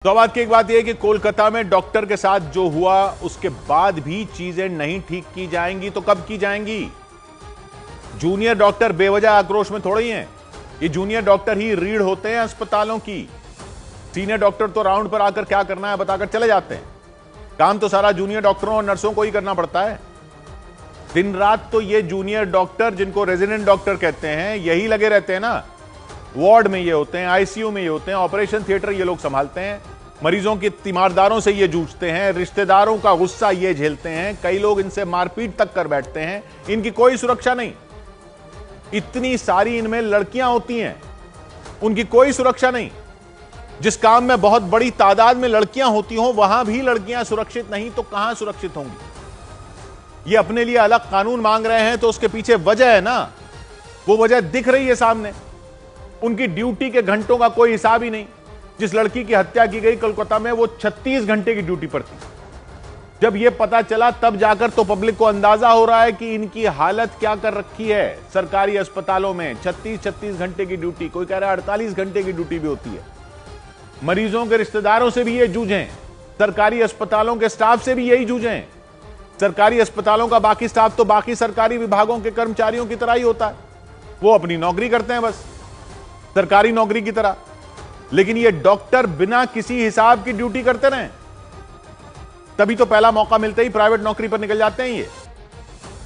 तो बात की एक बात यह कि कोलकाता में डॉक्टर के साथ जो हुआ उसके बाद भी चीजें नहीं ठीक की जाएंगी तो कब की जाएंगी। जूनियर डॉक्टर बेवजह आक्रोश में थोड़े ही हैं। ये जूनियर डॉक्टर ही रीढ़ होते हैं अस्पतालों की। सीनियर डॉक्टर तो राउंड पर आकर क्या करना है बताकर चले जाते हैं। काम तो सारा जूनियर डॉक्टरों और नर्सों को ही करना पड़ता है। दिन रात तो ये जूनियर डॉक्टर, जिनको रेजिडेंट डॉक्टर कहते हैं, यही लगे रहते हैं ना। वार्ड में ये होते हैं, आईसीयू में ये होते हैं, ऑपरेशन थिएटर ये लोग संभालते हैं, मरीजों की तीमारदारों से ये जूझते हैं, रिश्तेदारों का गुस्सा ये झेलते हैं, कई लोग इनसे मारपीट तक कर बैठते हैं। इनकी कोई सुरक्षा नहीं। इतनी सारी इनमें लड़कियां होती हैं, उनकी कोई सुरक्षा नहीं। जिस काम में बहुत बड़ी तादाद में लड़कियां होती हों वहां भी लड़कियां सुरक्षित नहीं तो कहां सुरक्षित होंगी। ये अपने लिए अलग कानून मांग रहे हैं तो उसके पीछे वजह है ना। वो वजह दिख रही है सामने। उनकी ड्यूटी के घंटों का कोई हिसाब ही नहीं। जिस लड़की की हत्या की गई कोलकाता में, वो 36 घंटे की ड्यूटी पर थी। जब यह पता चला तब जाकर तो पब्लिक को अंदाजा हो रहा है कि इनकी हालत क्या कर रखी है। सरकारी अस्पतालों में 36 घंटे की ड्यूटी, कोई कह रहा है 48 घंटे की ड्यूटी भी होती है। मरीजों के रिश्तेदारों से भी ये जूझें, सरकारी अस्पतालों के स्टाफ से भी यही जूझें। सरकारी अस्पतालों का बाकी स्टाफ तो बाकी सरकारी विभागों के कर्मचारियों की तरह ही होता है। वो अपनी नौकरी करते हैं बस, सरकारी नौकरी की तरह। लेकिन ये डॉक्टर बिना किसी हिसाब की ड्यूटी करते रहे, तभी तो पहला मौका मिलते ही प्राइवेट नौकरी पर निकल जाते हैं ये।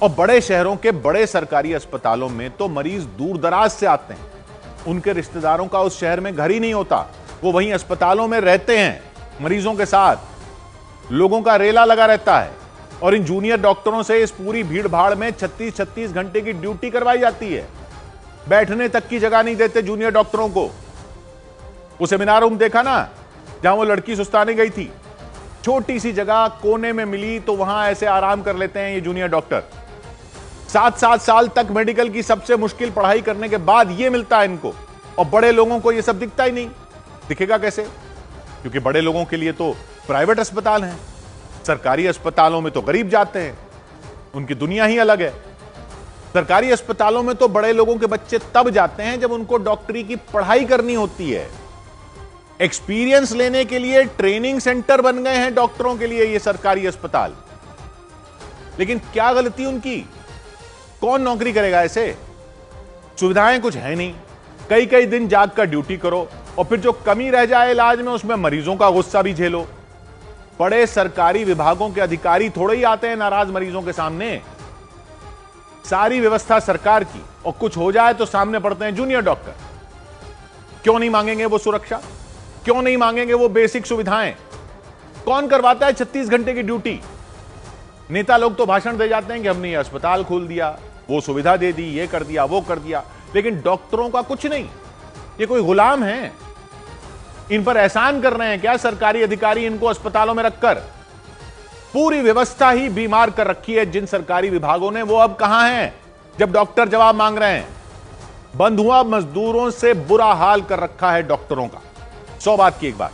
और बड़े शहरों के बड़े सरकारी अस्पतालों में तो मरीज दूर दराज से आते हैं। उनके रिश्तेदारों का उस शहर में घर ही नहीं होता, वो वहीं अस्पतालों में रहते हैं। मरीजों के साथ लोगों का रेला लगा रहता है और इन जूनियर डॉक्टरों से इस पूरी भीड़ भाड़ में 36 घंटे की ड्यूटी करवाई जाती है। बैठने तक की जगह नहीं देते जूनियर डॉक्टरों को। वो सेमिनार रूम देखा ना, जहां वो लड़की सुस्ताने गई थी, छोटी सी जगह कोने में मिली तो वहां ऐसे आराम कर लेते हैं ये जूनियर डॉक्टर। 7 साल तक मेडिकल की सबसे मुश्किल पढ़ाई करने के बाद ये मिलता है इनको। और बड़े लोगों को ये सब दिखता ही नहीं। दिखेगा कैसे? क्योंकि बड़े लोगों के लिए तो प्राइवेट अस्पताल हैं। सरकारी अस्पतालों में तो गरीब जाते हैं, उनकी दुनिया ही अलग है। सरकारी अस्पतालों में तो बड़े लोगों के बच्चे तब जाते हैं जब उनको डॉक्टरी की पढ़ाई करनी होती है। एक्सपीरियंस लेने के लिए ट्रेनिंग सेंटर बन गए हैं डॉक्टरों के लिए ये सरकारी अस्पताल। लेकिन क्या गलती उनकी? कौन नौकरी करेगा ऐसे? सुविधाएं कुछ है नहीं। कई दिन जाग कर ड्यूटी करो और फिर जो कमी रह जाए इलाज में, उसमें मरीजों का गुस्सा भी झेलो। बड़े सरकारी विभागों के अधिकारी थोड़े ही आते हैं नाराज मरीजों के सामने। सारी व्यवस्था सरकार की, और कुछ हो जाए तो सामने पड़ते हैं जूनियर डॉक्टर। क्यों नहीं मांगेंगे वो सुरक्षा? क्यों नहीं मांगेंगे वो बेसिक सुविधाएं? कौन करवाता है 36 घंटे की ड्यूटी? नेता लोग तो भाषण दे जाते हैं कि हमने ये अस्पताल खोल दिया, वो सुविधा दे दी, ये कर दिया, वो कर दिया, लेकिन डॉक्टरों का कुछ नहीं। ये कोई गुलाम है? इन पर एहसान कर रहे हैं क्या सरकारी अधिकारी इनको अस्पतालों में रखकर? पूरी व्यवस्था ही बीमार कर रखी है जिन सरकारी विभागों ने। वो अब कहां हैं जब डॉक्टर जवाब मांग रहे हैं? बंधुआ मजदूरों से बुरा हाल कर रखा है डॉक्टरों का। 100 बात की एक बात।